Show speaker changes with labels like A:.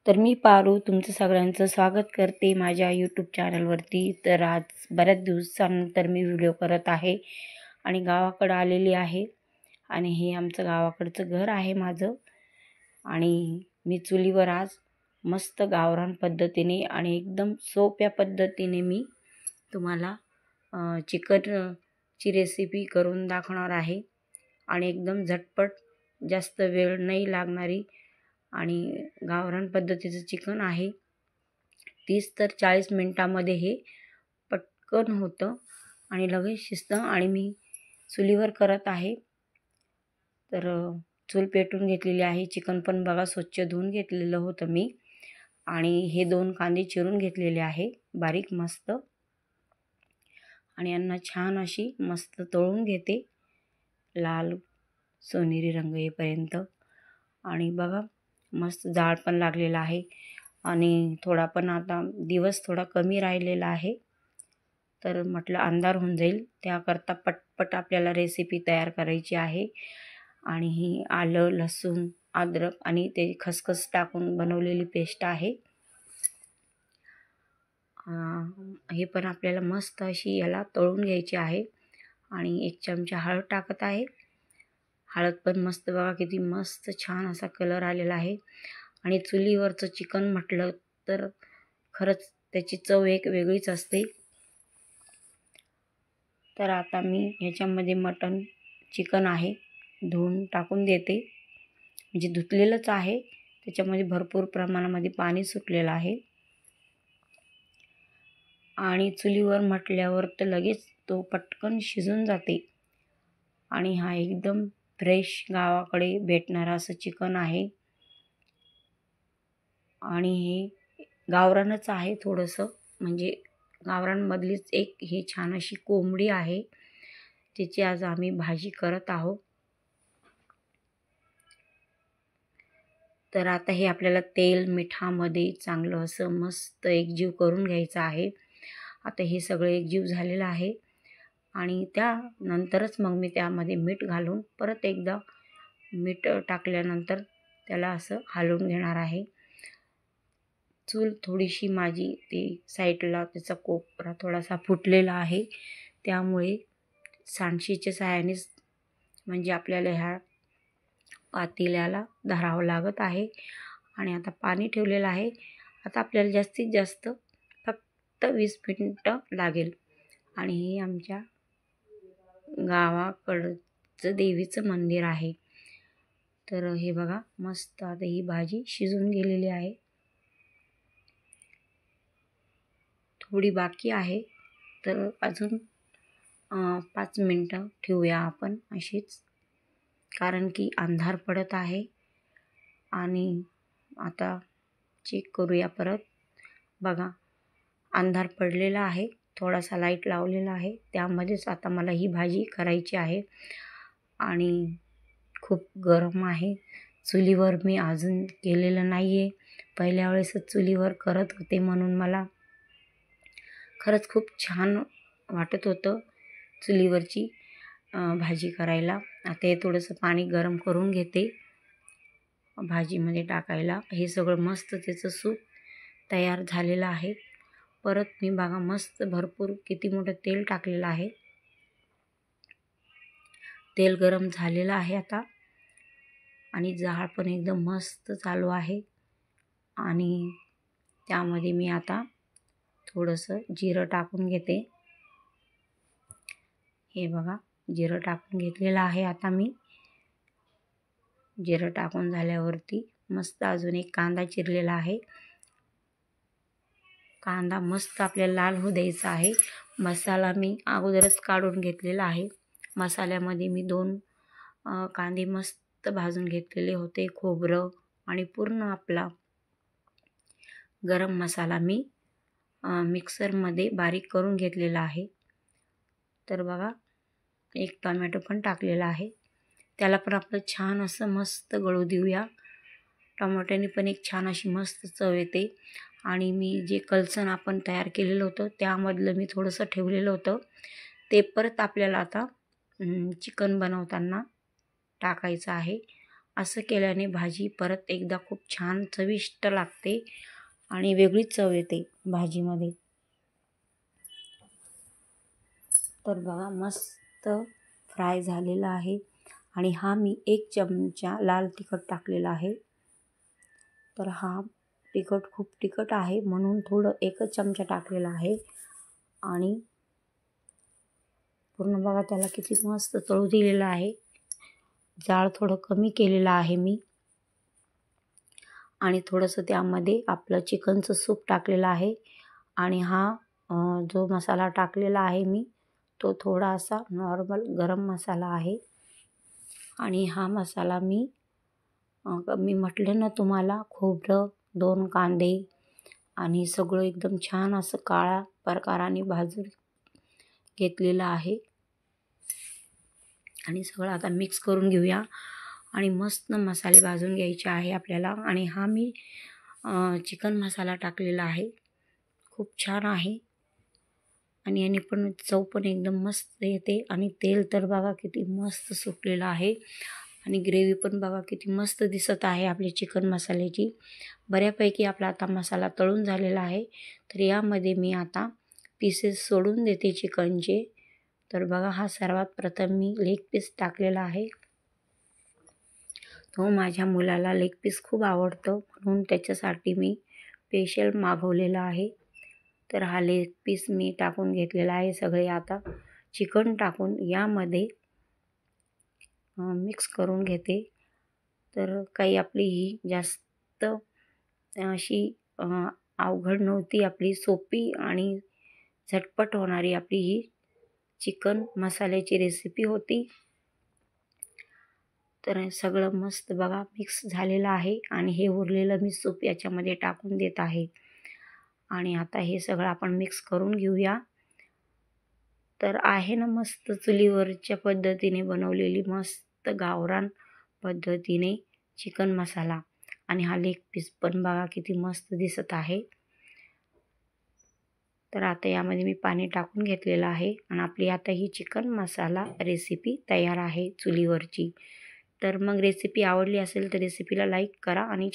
A: तर मी पारू तुमचं सगळ्यांचं स्वागत करते माझ्या यूट्यूब चॅनलवरती। तर आज बऱ्याच दिवसानंतर मी व्हिडिओ करत आहे आणि गावाकडे आलेली आहे आणि हे आमचं गावाकडचं घर आहे माझं। आणि मी चुलीवर आज मस्त गावरान पद्धतीने आणि एकदम सोप्या पद्धतीने मी तुम्हाला चिकनची रेसिपी करून दाखवणार आहे आणि एकदम झटपट जास्त वेळ नाही लागणारी आणि गावरान पद्धतीचं चिकन आहे। 30 ते 40 मिनिटांमध्ये हे पटकन होतं आणि लगेच शिजतं आणि मी चुलीवर करत आहे। तर चूल पेटून घेतलेली आहे। चिकन पण बघा स्वच्छ धुवून घेतलेलं होतं मी आणि हे 2 कांदे चिरून घेतलेले आहे बारीक मस्त आणि यांना छान अशी मस्त तळून घेते लाल सोनेरी रंग येईपर्यंत। आणि बघा मस्त जाळ पण लागलेला आहे आणि थोडा पण आता दिवस थोडा कमी राहिलेला आहे, तर म्हटलं अंधार होऊन जाईल त्याकरता पटपट आपल्याला रेसिपी तयार करायची आहे। आणि ही आलं लसूण अद्रक आणि ते खसखस टाकून बनवलेली पेस्ट आहे। हे पण आपल्याला मस्त अशी याला तळून घ्यायची आहे आणि 1 चमचा हळद टाकत आहे। हळद पण मस्त बघा किती मस्त छान असा कलर आलेला आहे आणि चुलीवरचं चिकन म्हटलं तर खरंच त्याची चव एक वेगळीच असते। तर आता मी ह्याच्यामध्ये मटण चिकन आहे धुवून टाकून देते, म्हणजे धुतलेलंच आहे, त्याच्यामध्ये भरपूर प्रमाणामध्ये पाणी सुटलेलं आहे आणि चुलीवर म्हटल्यावर तर लगेच तो पटकन शिजून जाते आणि हा एकदम फ्रेश गावाकडे भेटणारा असं चिकन आहे आणि हे गावरानच आहे थोडंसं, म्हणजे गावरानमधलीच एक हे छान अशी कोंबडी आहे, त्याची आज आम्ही भाजी करत आहोत। तर आता हे आपल्याला तेल मिठामध्ये चांगलं असं मस्त एकजीव करून घ्यायचं आहे। आता हे सगळं एकजीव झालेलं आहे आणि त्यानंतरच मग मी त्यामध्ये मीठ घालून परत एकदा मीठ टाकल्यानंतर त्याला असं हलवून घेणार आहे। चूल थोडीशी माझी ते साईडला त्याचा कोपरा थोडासा फुटलेला आहे, त्यामुळे सांडशीच्या सहाय्यानेच म्हणजे आपल्याला ह्या पातेल्याला धरावं लागत आहे। आणि आता पाणी ठेवलेलं आहे। आता आपल्याला जास्तीत जास्त फक्त 20 मिनिटं लागेल आणि हे आमच्या गावाकडचं देवीचं मंदिर आहे। तर हे बघा मस्त आता ही भाजी शिजून गेलेली आहे, थोडी बाकी आहे, तर अजून 5 मिनिटं ठेवूया आपण अशीच, कारण की अंधार पडत आहे। आणि आता चेक करूया परत, बघा अंधार पडलेला आहे, थोडासा लाईट लावलेला आहे, त्यामध्येच आता मला ही भाजी करायची आहे आणि खूप गरम आहे। चुलीवर मी अजून केलेलं नाही आहे, पहिल्या वेळेसच चुलीवर करत होते म्हणून मला खरंच खूप छान वाटत होतं चुलीवरची भाजी करायला। आता हे थोडंसं पाणी गरम करून घेते भाजीमध्ये टाकायला। हे सगळं मस्त त्याचं सूप तयार झालेलं आहे। परत मी बघा मस्त भरपूर किती मोठं तेल टाकलेलं आहे, तेल गरम झालेलं आहे आता आणि जाळ पण एकदम मस्त चालू आहे आणि त्यामध्ये मी आता थोडंसं जिरं टाकून घेते। हे बघा जिरं टाकून घेतलेलं आहे। आता मी जिरं टाकून झाल्यावरती मस्त अजून एक कांदा चिरलेला आहे, कांदा मस्त आपल्याला लाल होऊ द्यायचा आहे। मसाला मी अगोदरच काढून घेतलेला आहे, मसाल्यामध्ये मी 2 कांदे मस्त भाजून घेतलेले होते, खोबरं आणि पूर्ण आपला गरम मसाला मी मिक्सरमध्ये बारीक करून घेतलेला आहे। तर बघा 1 टोमॅटो पण टाकलेला आहे, त्याला पण आपलं छान असं मस्त गळू देऊया। टोमॅटोने पण एक छान अशी मस्त चव येते आणि मी जे कलसण आपण तयार केलेलं होतं त्यामधलं मी थोडंसं ठेवलेलं होतं, ते परत आपल्याला आता चिकन बनवताना टाकायचं आहे असं केल्याने भाजी परत एकदा खूप छान चविष्ट लागते आणि वेगळीच चव येते भाजीमध्ये. तर बघा मस्त फ्राय झालेला आहे आणि हा मी 1 चमचा लाल तिखट टाकलेला आहे. तर हा तिखट खूप तिखट आहे म्हणून थोडं 1च चमचा टाकलेला आहे आणि पूर्ण बघा त्याला किती मस्त तळू दिलेला आहे. जाळ थोडं कमी केलेलं आहे मी आणि थोडंसं त्यामध्ये आपलं चिकनचं सूप टाकलेलं आहे आणि हा जो मसाला टाकलेला आहे मी तो थोडासा नॉर्मल गरम मसाला आहे आणि हा मसाला मी म्हटलं ना तुम्हाला खोबरं 2 कांदे आणि सगळं एकदम छान असं काळ्या प्रकाराने भाजून घेतलेलं आहे आणि सगळं आता मिक्स करून घेऊया आणि मस्त मसाले भाजून घ्यायचे आहे आपल्याला. आणि हा मी चिकन मसाला टाकलेला आहे, खूप छान आहे आणि याने पण चव पण एकदम मस्त येते आणि तेल तर बघा किती मस्त सुटलेलं आहे आणि ग्रेव्ही पण बघा किती मस्त दिसत आहे आपली चिकन मसाल्याची. बऱ्यापैकी आपला आता मसाला तळून झालेला आहे. तर यामध्ये मी आता पीसेस सोडून देते चिकनचे. तर बघा हा सर्वात प्रथम मी लेग पीस टाकलेला आहे. तो माझ्या मुलाला लेग पीस खूप आवडतं म्हणून त्याच्यासाठी मी स्पेशल मागवलेला आहे. तर हा लेग पीस मी टाकून घेतलेला आहे. सगळे आता चिकन टाकून यामध्ये मिक्स करून घेते. तर काही आपली ही जास्त अशी अवघड नव्हती, आपली सोपी आणि झटपट होणारी आपली ही चिकन मसाल्याची रेसिपी होती. तर सगळं मस्त बघा मिक्स झालेलं आहे आणि हे उरलेलं मी सूप याच्यामध्ये टाकून देत आहे आणि आता हे सगळं आपण मिक्स करून घेऊया. तर आहे ना मस्त चुलीवरच्या पद्धतीने बनवलेली मस्त गावरान पद्धतीने चिकन मसाला आणि हा लेग पीस पण बघा किती मस्त दिसत आहे. तर आता यामध्ये मी पाणी टाकून घेतलेलं आहे आणि आपली आता ही चिकन मसाला रेसिपी तयार आहे चुलीवरची. तर मग रेसिपी आवडली असेल तर रेसिपीला लाईक करा आणि